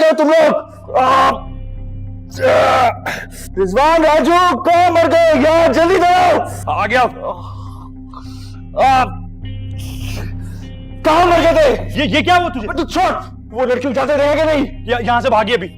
गए तुम लोग? रिजवान, राजू, कहाँ मर गए? यार जल्दी दो। आ गया। कहाँ मर गए थे? ये क्या हुआ तुझे? तू छोड़, वो लड़की उठाते रहेंगे नहीं। यहां से भागी अभी।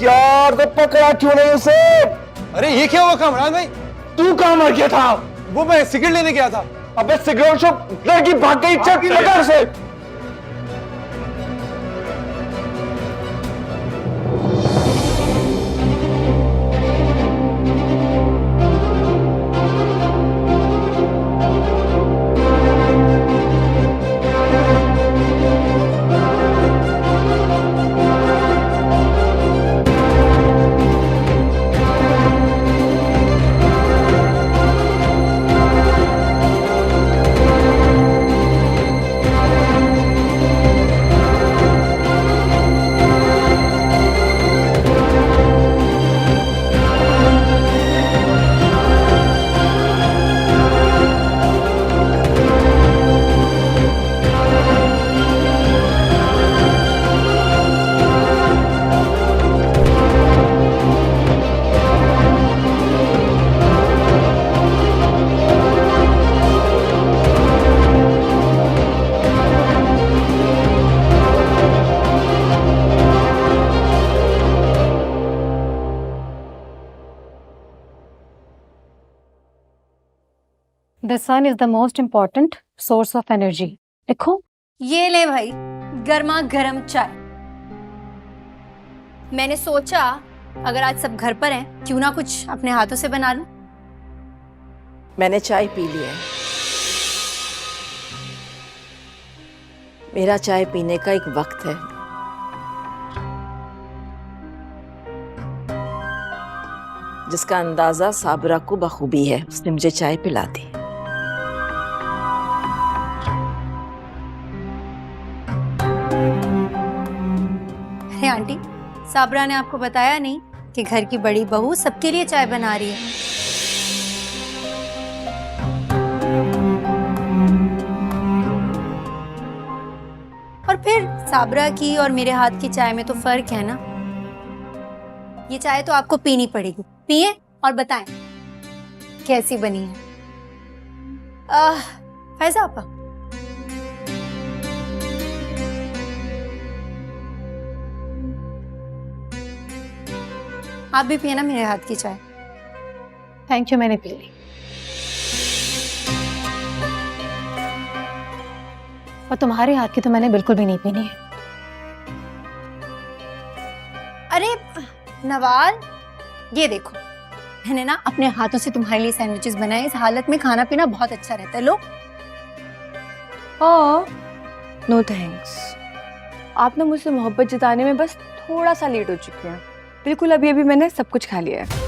यार तो पकड़ा क्यों नहीं उसे? अरे ये क्या हुआ कामरान भाई? तू कहाँ मर गया था? वो मैं सिगरेट लेने गया था। अबे सिगरेट शॉप, लड़की भाग गई चल की नजर से। The sun is the most important source of energy. देखो, ये ले भाई गर्मा गर्म चाय। मैंने सोचा अगर आज सब घर पर हैं, क्यों ना कुछ अपने हाथों से बना लूं। मैंने चाय पी ली है। मेरा चाय पीने का एक वक्त है। जिसका अंदाजा साबरा को बखूबी है। उसने मुझे चाय पिला दी। अरे आंटी, साबरा ने आपको बताया नहीं कि घर की बड़ी बहू सबके लिए चाय बना रही है। और फिर साबरा की और मेरे हाथ की चाय में तो फर्क है ना। ये चाय तो आपको पीनी पड़ेगी। पिए और बताएं कैसी बनी है। फैजा आपा, आप भी पिए ना मेरे हाथ की चाय। थैंक यू, मैंने पी ली। और तुम्हारे हाथ की तो मैंने बिल्कुल भी नहीं पीनी है। अरे नवाल, ये देखो, मैंने ना अपने हाथों से तुम्हारे लिए सैंडविचेस बनाए। इस हालत में खाना पीना बहुत अच्छा रहता है। लो। No thanks. आप ना मुझसे मोहब्बत जताने में बस थोड़ा सा लेट हो चुके हैं। बिल्कुल अभी अभी मैंने सब कुछ खा लिया है।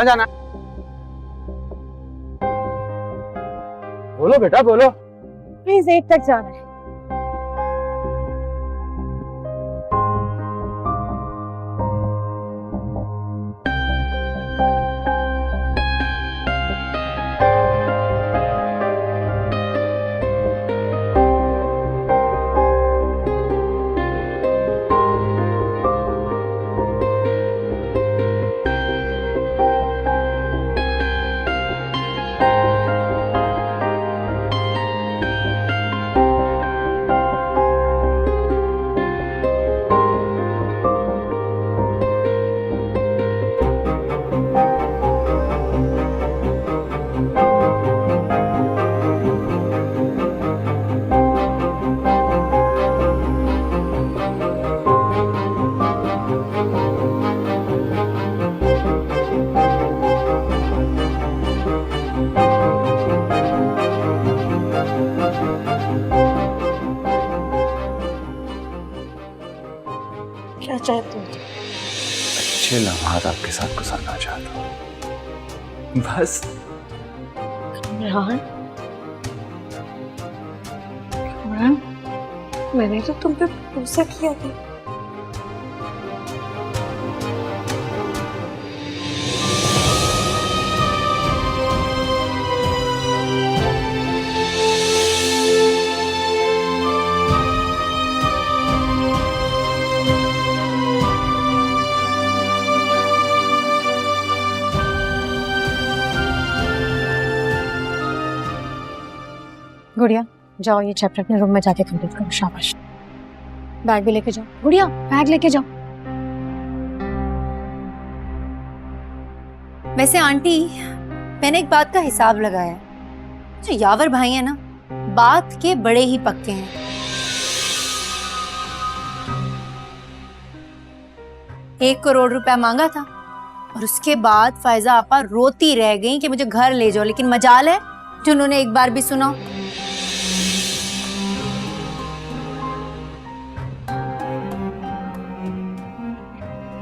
कहाँ जाना है? बोलो बेटा बोलो। प्लीज 8 तक जाना है। क्या चाहते हो? अच्छे लम्हात आपके साथ गुजारना चाहता हूँ बस। इमरान, इमरान, मैंने तो तुम पे भरोसा किया था। गुड़िया जाओ, ये चैप्टर अपने रूम में जाके कंप्लीट करो। शाबाश। बैग भी लेके जाओ गुड़िया, बैग लेके जाओ। वैसे आंटी, मैंने एक बात का हिसाब लगाया। जो यावर भाई है ना, बात के बड़े ही पक्के हैं। 1 करोड़ रुपया मांगा था और उसके बाद फायजा आपा रोती रह गई कि मुझे घर ले जाओ, लेकिन मजाल है जो उन्होंने एक बार भी सुना।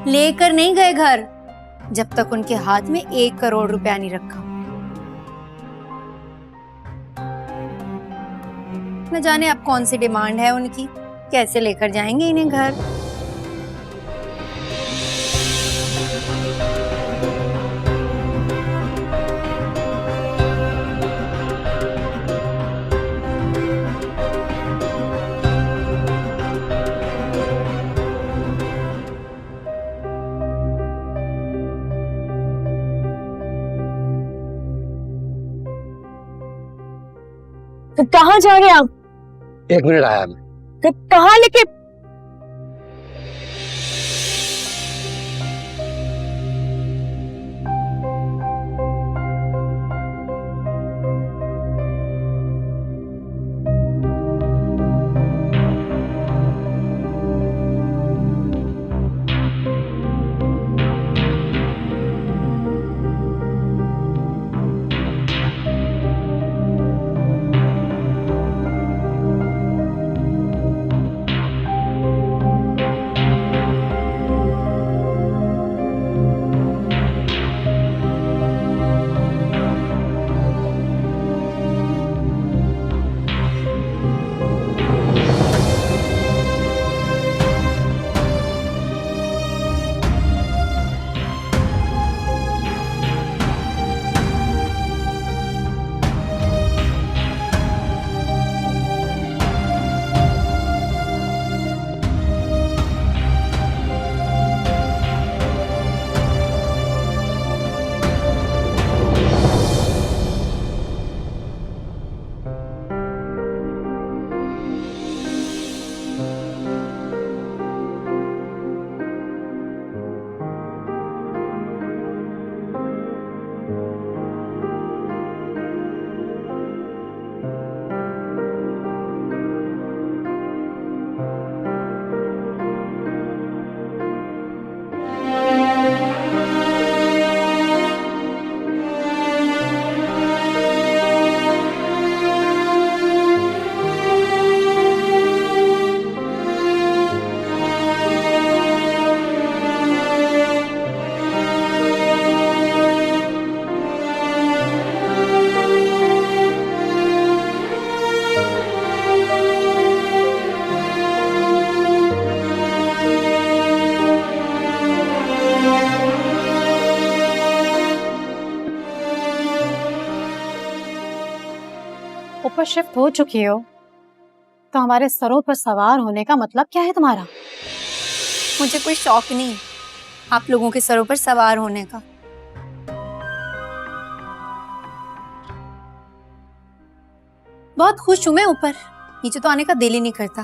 लेकर नहीं गए घर जब तक उनके हाथ में 1 करोड़ रुपया नहीं रखा। न जाने अब कौन सी डिमांड है उनकी, कैसे लेकर जाएंगे इन्हें घर। तो कहाँ जा रहे हैं आप? 1 मिनट आया मैं। तो कहाँ लेके? ऊपर शिफ्ट हो चुकी हो तो हमारे सरों पर सवार होने का मतलब क्या है तुम्हारा? मुझे कोई शौक नहीं आप लोगों के सरों पर सवार होने का। बहुत खुश हूं मैं ऊपर, नीचे तो आने का दिल ही नहीं करता।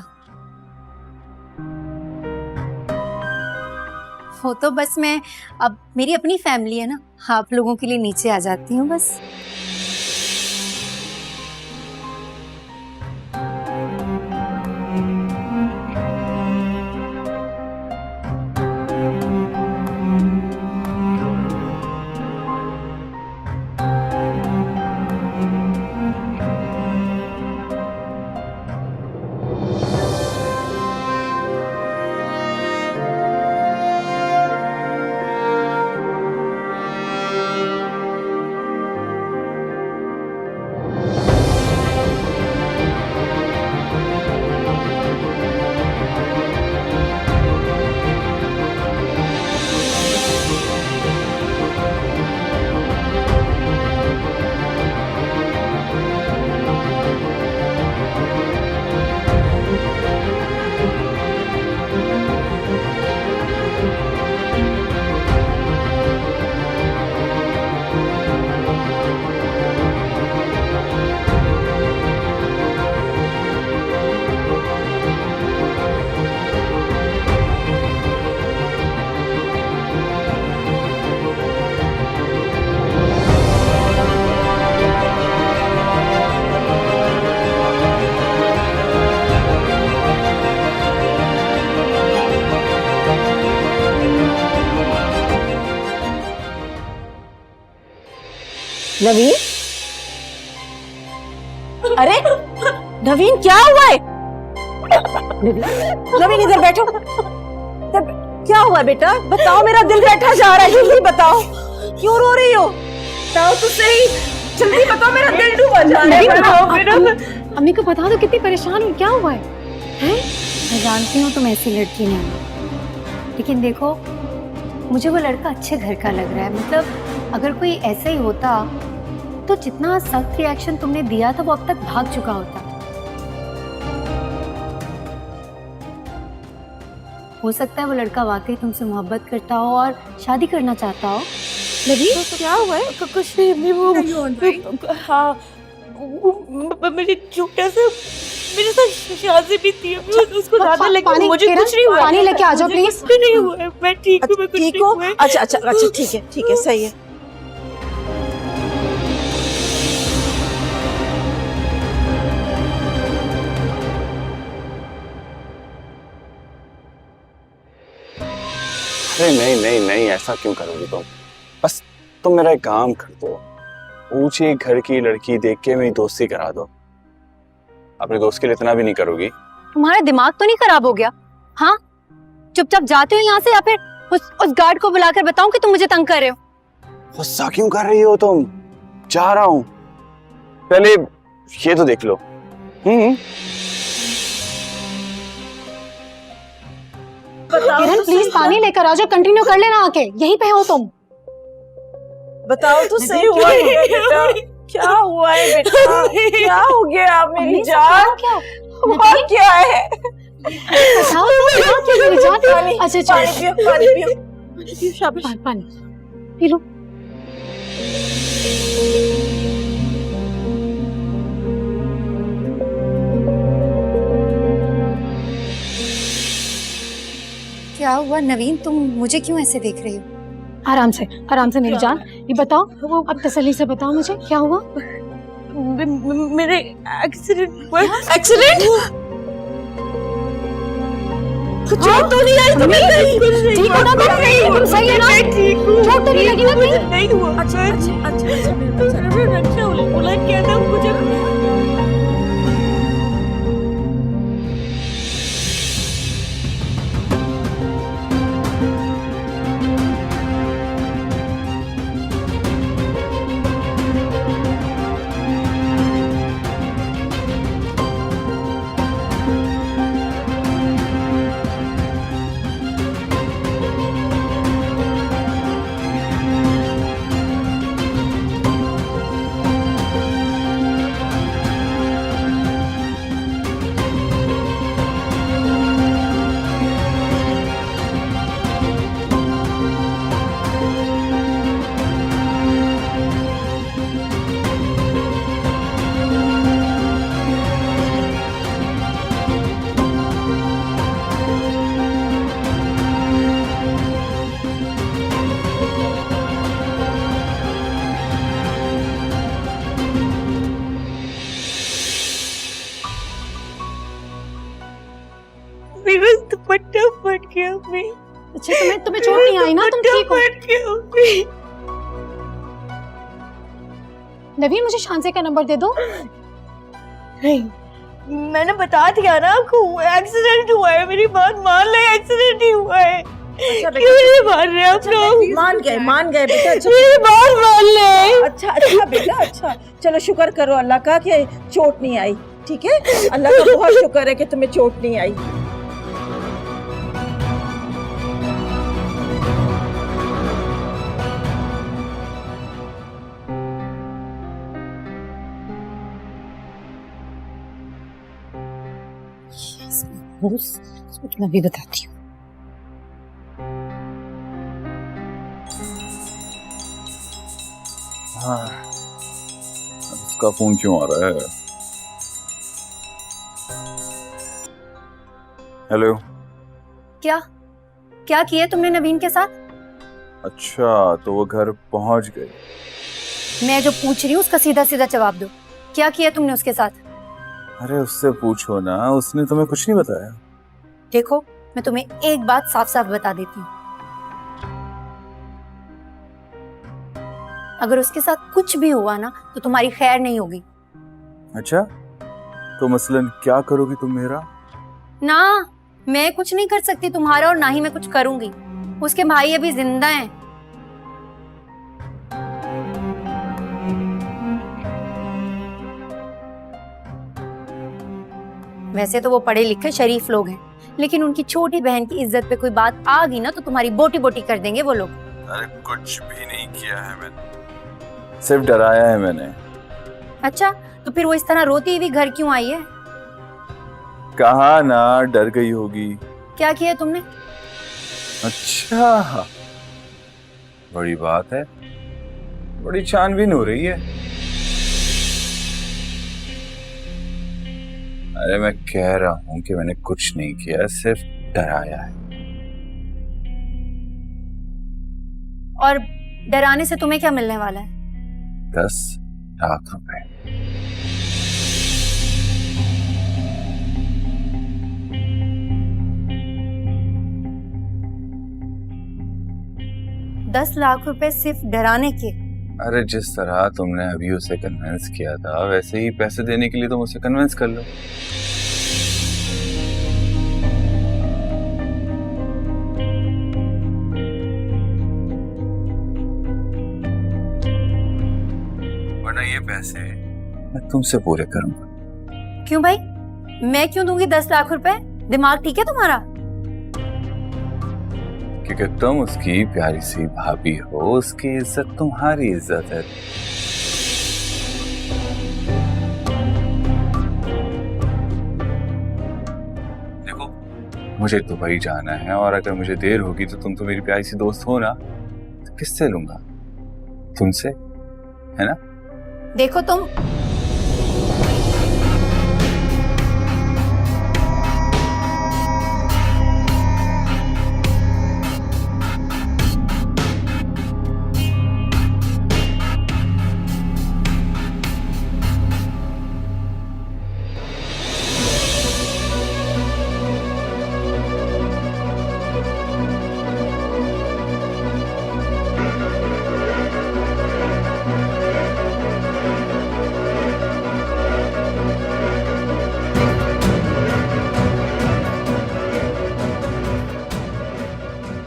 वो तो बस मैं, अब मेरी अपनी फैमिली है ना, आप लोगों के लिए नीचे आ जाती हूँ बस। नवीन, अरे नवीन क्या हुआ है? नवीन इधर बैठो। क्या हुआ बेटा? बताओ, मेरा दिल बैठा जा रहा है, जल्दी बताओ। क्यों रो रही हो? बताओ तो सही, जल्दी बताओ, मेरा दिल डूबा जा रहा है। बताओ बेटा। अम्मी को बता दो, कितनी परेशान हूँ, क्या हुआ है? मैं जानती हूँ तुम ऐसी लड़की नहीं हो, लेकिन देखो मुझे वो लड़का अच्छे घर का लग रहा है। मतलब अगर कोई ऐसा ही होता तो जितना सख्त रिएक्शन तुमने दिया था वो अब तक भाग चुका होता। हो सकता है वो लड़का वाकई तुमसे मोहब्बत करता हो और शादी करना चाहता हो। नवीन तो क्या हुआ है? कुछ नहीं, वो हाँ मेरे छोटा सा मेरे साथ शादी भी थी, उसको ज्यादा लगी, मुझे कुछ नहीं हुआ। पानी लेके आ जाओ प्लीज। कुछ नहीं हुआ, मैं ठीक हूँ, मैं कुछ नहीं हुआ। अच्छा अच्छा अच्छा, ठीक है सही है। अरे नहीं नहीं नहीं, ऐसा क्यों करोगी तुम? बस तुम मेरा एक काम कर दो, ऊंचे घर की लड़की देख के मेरी दोस्ती करा दो। अपने दोस्त के लिए इतना भी नहीं करोगी? तुम्हारा दिमाग तो नहीं खराब हो गया? हाँ, चुपचाप जाते हो यहाँ से या फिर उस गार्ड को बुलाकर बताऊं कि तुम मुझे तंग कर रहे हो? गुस्सा क्यों कर रही हो तुम? जा रहा हूं, पहले ये तो देख लो। किरण प्लीज पानी लेकर आ जाओ, कंटिन्यू कर लेना आके, यहीं पे हो तुम। बताओ तो सही, हुआ है बेटा? क्या हुआ है बेटा? क्या हो गया मेरी जान? हुआ क्या है? बताओ तो, क्या मेरी जान? अच्छा पानी पियो, शाबाश। पानी पी लो। क्या हुआ नवीन, तुम मुझे क्यों ऐसे देख रही हो? आराम से मेरी जान, ये बताओ, अब तसल्ली से बताओ मुझे क्या हुआ? मेरे एक्सीडेंट हुआ। एक्सीडेंट? चोट तो नहीं आई तुम्हें? ठीक हो ना तुम? सही है ना? ठीक हूँ। चोट तो नहीं लगी ना कहीं? नहीं हुआ। अच्छा बोला क्या था मुझे? अच्छा तुम्हें चोट नहीं आई ना? तुम ठीक हो? नवीन मुझे शांति का नंबर दे दो। नहीं, मैंने बता दिया ना आपको, एक्सीडेंट हुआ है। मेरी बात मान ले, एक्सीडेंट ही हुआ है। अच्छा क्यों नहीं मान रहे आप लोग? मान गए बेटा। अच्छा मेरी बात मान ले। अच्छा बेटा, अच्छा चलो शुक्र करो अल्लाह का कि चोट नहीं आई। ठीक है, अल्लाह का बहुत शुक्र है कि तुम्हें चोट नहीं आई। मैं भी बताती हूँ। हाँ, उसका फोन क्यों आ रहा है? हेलो। क्या क्या किया तुमने नवीन के साथ? अच्छा, तो वो घर पहुंच गए? मैं जो पूछ रही हूँ उसका सीधा सीधा जवाब दो। क्या किया तुमने उसके साथ? अरे उससे पूछो ना, उसने तुम्हें कुछ नहीं बताया? देखो, मैं तुम्हें एक बात साफ साफ बता देती हूँ, अगर उसके साथ कुछ भी हुआ ना तो तुम्हारी खैर नहीं होगी। अच्छा, तो मसलन क्या करोगी तुम मेरा? ना, मैं कुछ नहीं कर सकती तुम्हारा, और ना ही मैं कुछ करूंगी। उसके भाई अभी जिंदा हैं। वैसे तो वो पढ़े लिखे शरीफ लोग हैं, लेकिन उनकी छोटी बहन की इज्जत पे कोई बात आ गई ना तो तुम्हारी बोटी बोटी कर देंगे वो लोग। अरे कुछ भी नहीं किया है मैंने, सिर्फ डराया है मैंने। अच्छा, तो फिर वो इस तरह रोती हुई घर क्यों आई है? कहा ना, डर गई होगी। क्या किया तुमने? अच्छा, बड़ी बात है, बड़ी छानबीन हो रही है। अरे मैं कह रहा हूं कि मैंने कुछ नहीं किया, सिर्फ डराया है। और डराने से तुम्हें क्या मिलने वाला है? 10 लाख रुपए। ₹10 लाख सिर्फ डराने के? अरे जिस तरह तुमने अभी उसे कन्विंस किया था, वैसे ही पैसे देने के लिए तुम उसे कन्विंस कर लो। वरना ये पैसे मैं तुमसे पूरे करूंगा। क्यों भाई, मैं क्यों दूंगी 10 लाख रुपए? दिमाग ठीक है तुम्हारा? क्योंकि तुम उसकी प्यारी सी भाभी हो, उसकी इज्जत तुम्हारी इज्जत है। देखो, मुझे दुबई जाना है, और अगर मुझे देर होगी तो तुम तो मेरी प्यारी सी दोस्त हो ना, तो किससे लूंगा? तुमसे, है ना? देखो तुम,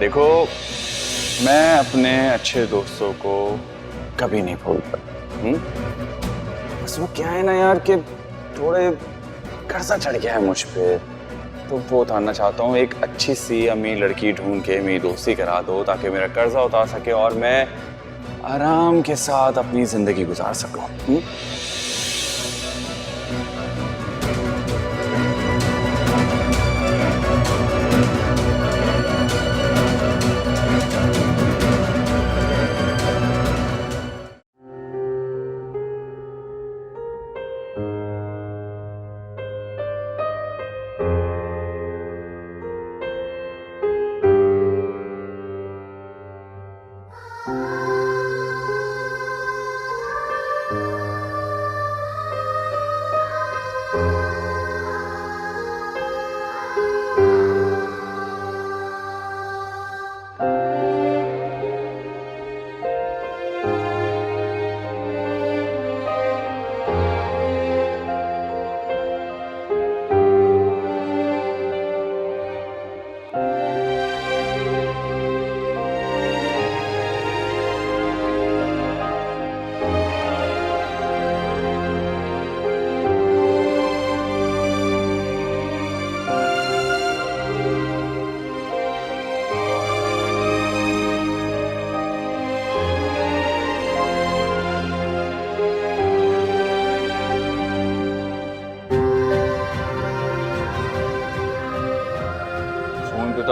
देखो, मैं अपने अच्छे दोस्तों को कभी नहीं भूलता। बस वो क्या है ना यार, कि थोड़े कर्जा चढ़ गया है मुझ पे, तो वो उतारना चाहता हूँ। एक अच्छी सी अमीर लड़की ढूंढ के मेरी दोस्ती करा दो, ताकि मेरा कर्जा उतार सके और मैं आराम के साथ अपनी जिंदगी गुजार सकूं।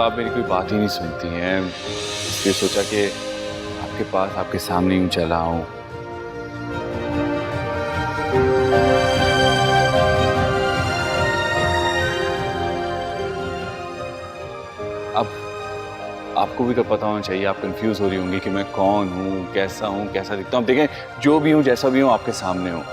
आप मेरी कोई बात ही नहीं सुनती हैं, इसलिए सोचा कि आपके पास आपके सामने यूं चला आऊं। अब आपको भी तो पता होना चाहिए, आप कंफ्यूज हो रही होंगी कि मैं कौन हूँ, कैसा दिखता हूँ। अब देखें, जो भी हूँ, जैसा भी हूँ, आपके सामने हूँ।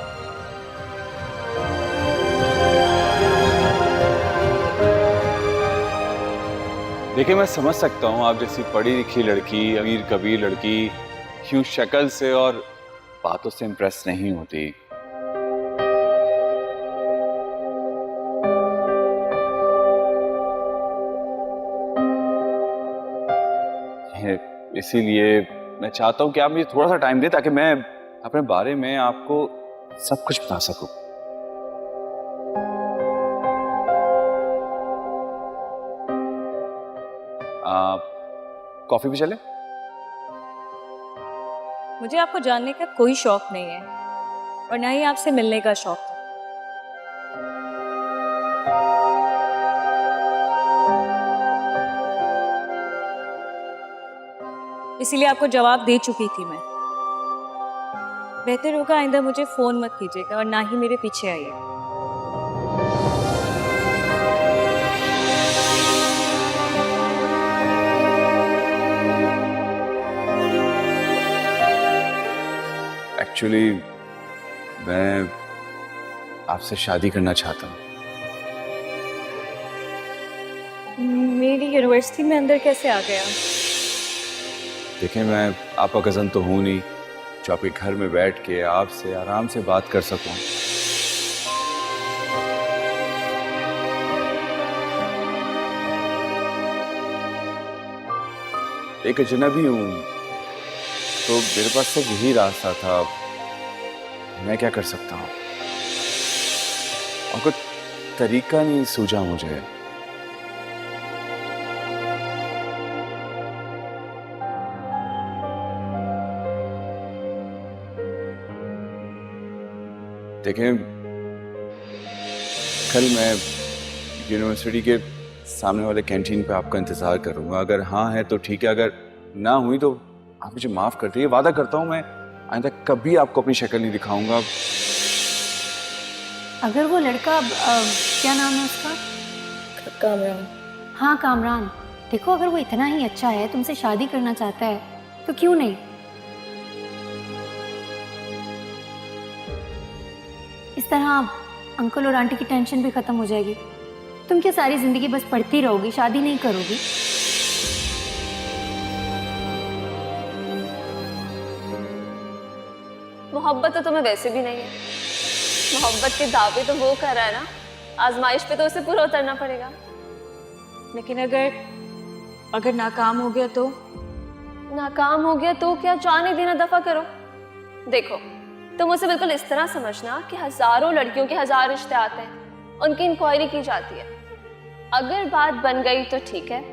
देखिए, मैं समझ सकता हूँ आप जैसी पढ़ी लिखी लड़की, अमीर कबीर लड़की यूं शक्ल से और बातों से इम्प्रेस नहीं होती। इसीलिए मैं चाहता हूँ कि आप मुझे थोड़ा सा टाइम दें ताकि मैं अपने बारे में आपको सब कुछ बता सकूं। कॉफी भी चले? मुझे आपको जानने का कोई शौक नहीं है और ना ही आपसे मिलने का शौक है। इसीलिए आपको जवाब दे चुकी थी मैं। बेहतर होगा आइंदा मुझे फोन मत कीजिएगा और ना ही मेरे पीछे आइए। एक्चुअली मैं आपसे शादी करना चाहता हूँ। मेरी यूनिवर्सिटी में अंदर कैसे आ गया? देखिए, मैं आपका कज़न तो हूँ नहीं जो आपके घर में बैठ के आपसे आराम से बात कर सकूं। एक अजनबी हूँ, तो मेरे पास सिर्फ यही रास्ता था। मैं क्या कर सकता हूँ? और कोई तरीका नहीं सूझा मुझे। देखें, कल मैं यूनिवर्सिटी के सामने वाले कैंटीन पे आपका इंतज़ार करूंगा। अगर हाँ है तो ठीक है, अगर ना हुई तो आप मुझे माफ़ कर दीजिए। वादा करता हूँ मैं आइंदा कभी आपको अपनी शक्ल नहीं दिखाऊंगा। अगर वो लड़का क्या नाम है उसका? कामरान। हाँ, कामरान। देखो, अगर वो इतना ही अच्छा है, तुमसे शादी करना चाहता है, तो क्यों नहीं? इस तरह अंकल और आंटी की टेंशन भी खत्म हो जाएगी। तुम क्या सारी जिंदगी बस पढ़ती रहोगी, शादी नहीं करोगी? मोहब्बत तो तुम्हें वैसे भी नहीं है। मोहब्बत के दावे तो वो कर रहा है ना, आजमाइश पे तो उसे पूरा उतरना पड़ेगा। लेकिन अगर नाकाम हो गया तो? नाकाम हो गया तो क्या? जाने देना, दफा करो। देखो, तुम उसे बिल्कुल इस तरह समझना कि हजारों लड़कियों के हजार रिश्ते आते हैं, उनकी इंक्वायरी की जाती है। अगर बात बन गई तो ठीक है,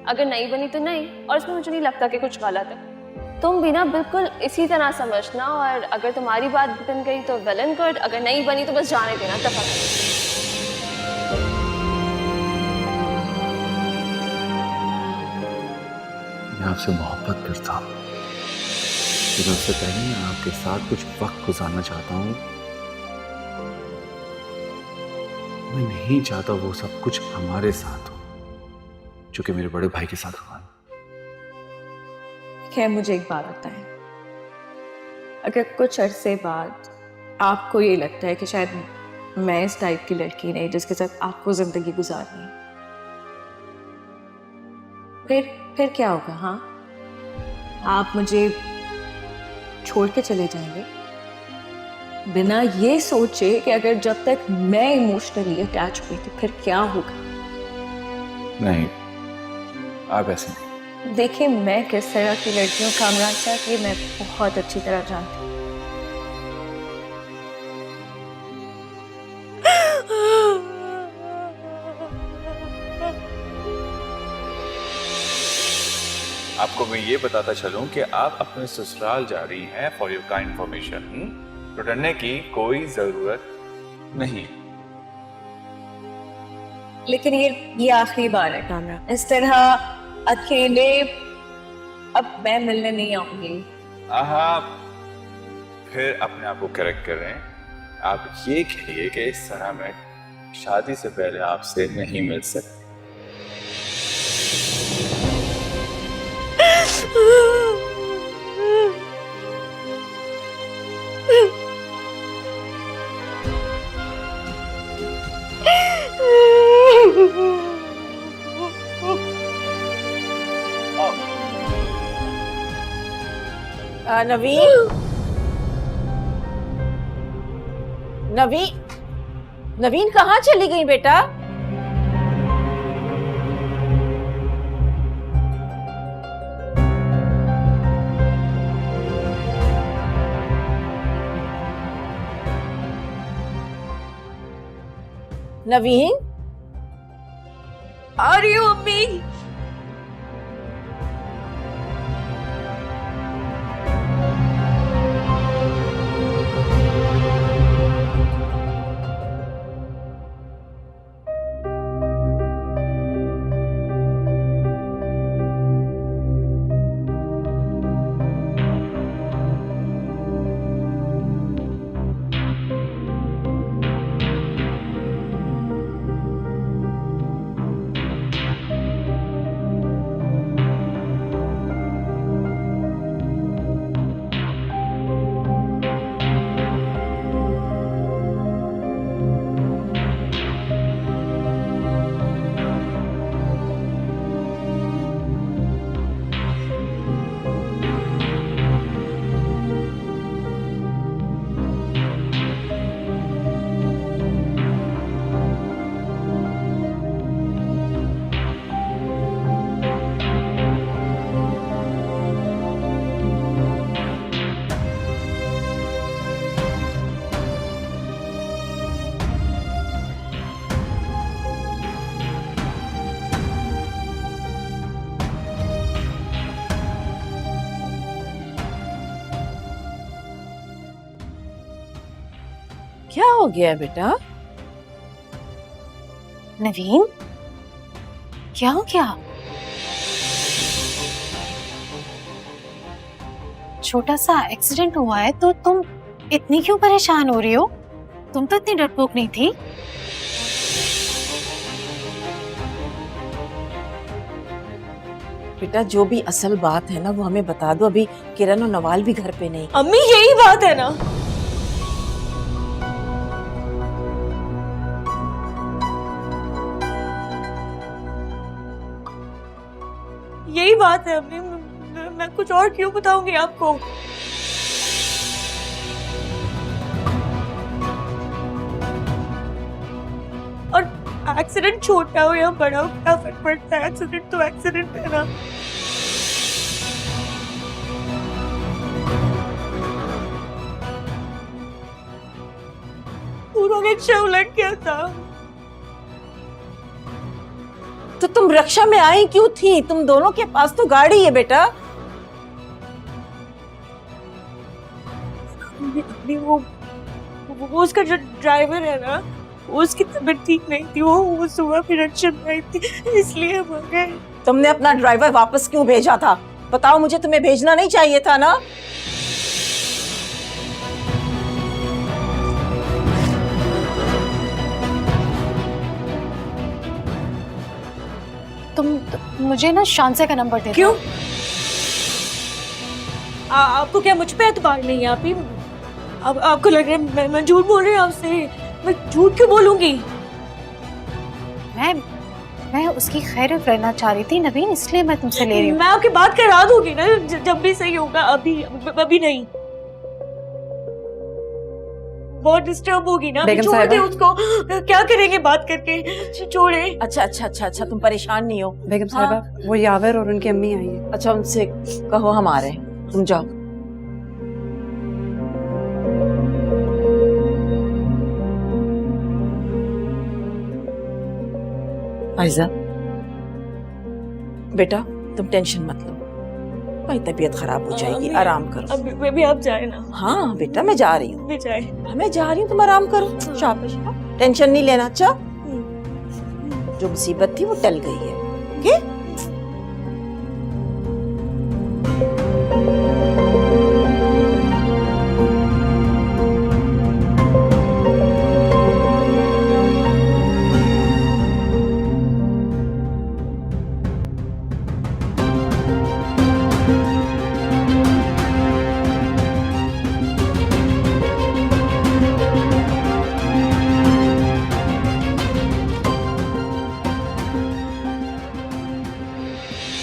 अगर नहीं बनी तो नहीं, और इसमें मुझे नहीं लगता कि कुछ गलत है। तुम भी ना बिल्कुल इसी तरह समझना, और अगर तुम्हारी बात बन गई तो वेल एंड गुड, अगर नहीं बनी तो बस जाने देना, दफा करो। मैं आपसे मोहब्बत करता हूँ, लेकिन उससे पहले मैं आपके साथ कुछ वक्त गुजारना चाहता हूँ। मैं नहीं चाहता वो सब कुछ हमारे साथ हो जो कि मेरे बड़े भाई के साथ हुआ। खैर, मुझे एक बात बताएं, अगर कुछ अरसे बाद आपको ये लगता है कि शायद मैं इस टाइप की लड़की नहीं जिसके साथ आपको जिंदगी गुजारनी है, फिर क्या होगा? हाँ, आप मुझे छोड़ के चले जाएंगे बिना ये सोचे कि अगर जब तक मैं इमोशनली अटैच हुई थी फिर क्या होगा? नहीं, आप ऐसे नहीं। देखिए, मैं किस तरह की लड़कियों कामरान साहब, ये मैं बहुत अच्छी तरह जानती हूँ। आपको मैं ये बताता चलूं कि आप अपने ससुराल जा रही हैं फॉर योर काइंड इंफॉर्मेशन। तो डरने की कोई जरूरत नहीं। लेकिन ये आखिरी बार है कामरा, इस तरह अकेले अब मैं मिलने नहीं आऊंगी। आप फिर अपने आप को करेक्ट कर रहे हैं। आप ये कहिए कि इस तरह मैं शादी से पहले आपसे नहीं मिल सकती। नवीन, नवीन, नवीन कहाँ चली गई बेटा? नवीन, आ रही हूँ अम्मी। क्या हो गया बेटा? नवीन, क्या हो गया? छोटा सा एक्सीडेंट हुआ है तो तुम इतनी क्यों परेशान हो रही हो? तुम तो इतनी डरपोक नहीं थी। बेटा जो भी असल बात है ना वो हमें बता दो। अभी किरण और नवाल भी घर पे नहीं। अम्मी यही बात है ना, यही बात है अम्मी। मैं कुछ और क्यों बताऊंगी आपको? और एक्सीडेंट छोटा हो या बड़ा हो क्या फर्क पड़ता है? एक्सीडेंट तो एक्सीडेंट है ना। पूरा रिक्शा उलट गया था। तो तुम रक्षा में आई क्यों थी? तुम दोनों के पास तो गाड़ी है बेटा। अम्मी वो उसका जो ड्राइवर है ना, उसकी तबीयत ठीक नहीं थी। वो सुबह फिर रिक्शा में आई थी, इसलिए हम आ गए। तुमने अपना ड्राइवर वापस क्यों भेजा था? बताओ मुझे, तुम्हें भेजना नहीं चाहिए था ना? तुम मुझे ना शांसे का नंबर दे दो। क्यों? आपको क्या मुझ पे एतबार नहीं है? आप ही आपको लग रहा है मैं झूठ बोल रही हूँ आपसे? मैं झूठ क्यों बोलूंगी? मैं उसकी खैर करना चाह रही थी नवीन, इसलिए मैं तुमसे ले रही हूँ। मैं आपकी बात करा दूंगी ना जब भी सही होगा। अभी नहीं। बहुत डिस्टर्ब होगी ना। बेगम छोड़ दे साहिबा। उसको, क्या करेंगे बात करके? छोड़े। अच्छा, तुम परेशान नहीं हो। बेगम साहिबा, वो यावर और उनकी अम्मी आई है। अच्छा उनसे कहो हम आ रहे हैं, तुम जाओ। आयजा बेटा तुम टेंशन मत लो, भाई तबीयत खराब हो जाएगी, आराम करो। अभी आप जाए ना। हाँ बेटा मैं जा रही हूँ, मैं जाए। मैं जा रही हूँ, तुम आराम करो। शाबाश, टेंशन नहीं लेना। अच्छा जो मुसीबत थी वो टल गई है। ओके?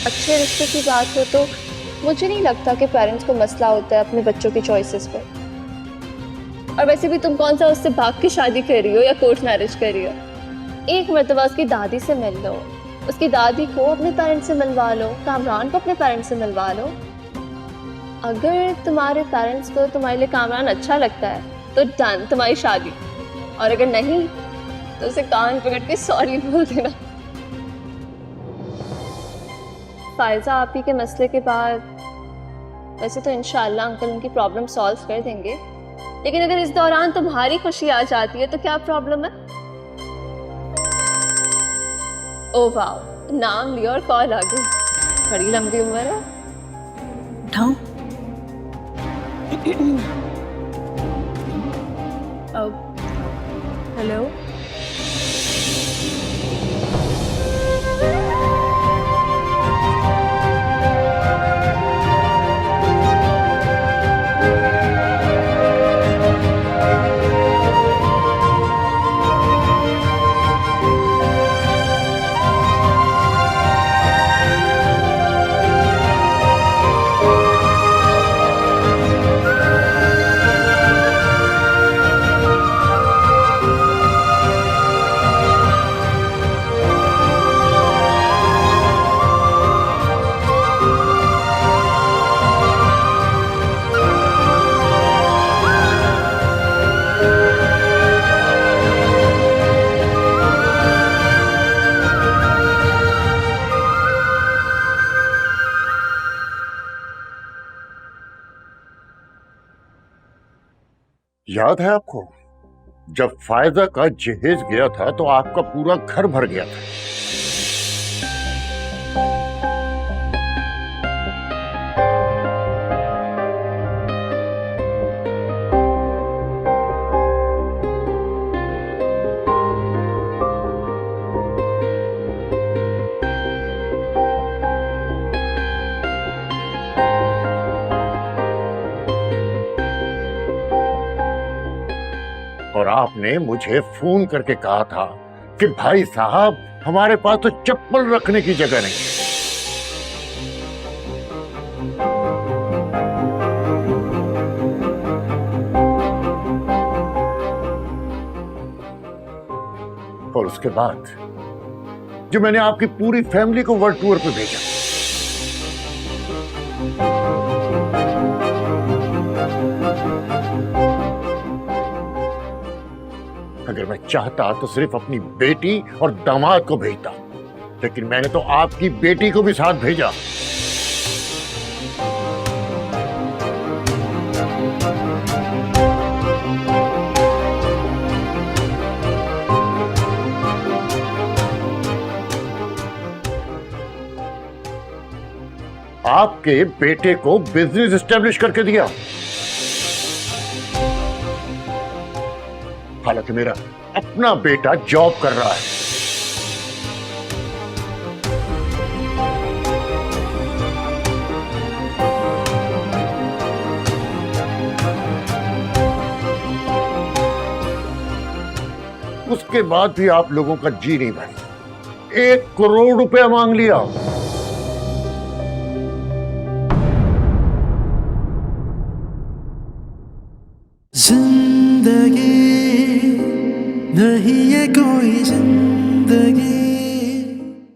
अच्छे रिश्ते की बात हो तो मुझे नहीं लगता कि पेरेंट्स को मसला होता है अपने बच्चों की चॉइसेस पे। और वैसे भी तुम कौन सा उससे भाग के शादी कर रही हो या कोर्ट मैरिज कर रही हो? एक मर्तबा उसकी दादी से मिल लो, उसकी दादी को अपने पेरेंट्स से मिलवा लो, कामरान को अपने पेरेंट्स से मिलवा लो। अगर तुम्हारे पेरेंट्स को तुम्हारे लिए कामरान अच्छा लगता है तो डन, तुम्हारी शादी। और अगर नहीं तो उसे कान पकड़ के सॉरी बोल देना। फायजा आप ही के मसले के बाद वैसे तो इंशाल्लाह अंकल उनकी प्रॉब्लम सॉल्व कर देंगे, लेकिन अगर इस दौरान तुम्हारी खुशी आ जाती है तो क्या प्रॉब्लम है? ओ वाओ, नाम लिया और कॉल आ गई। बड़ी लंबी उम्र है। उठाओ। हेलो, याद है आपको जब फायदा का जहेज गया था तो आपका पूरा घर भर गया था। और आपने मुझे फोन करके कहा था कि भाई साहब हमारे पास तो चप्पल रखने की जगह नहीं है। और उसके बाद जो मैंने आपकी पूरी फैमिली को वर्ल्ड टूर पे भेजा, अगर मैं चाहता तो सिर्फ अपनी बेटी और दामाद को भेजता, लेकिन मैंने तो आपकी बेटी को भी साथ भेजा। आपके बेटे को बिजनेस एस्टेब्लिश करके दिया, हालांकि मेरा अपना बेटा जॉब कर रहा है। उसके बाद भी आप लोगों का जी नहीं भरी। 1 करोड़ रुपया मांग लिया। जिंदगी नहीं है कोई जिंदगी।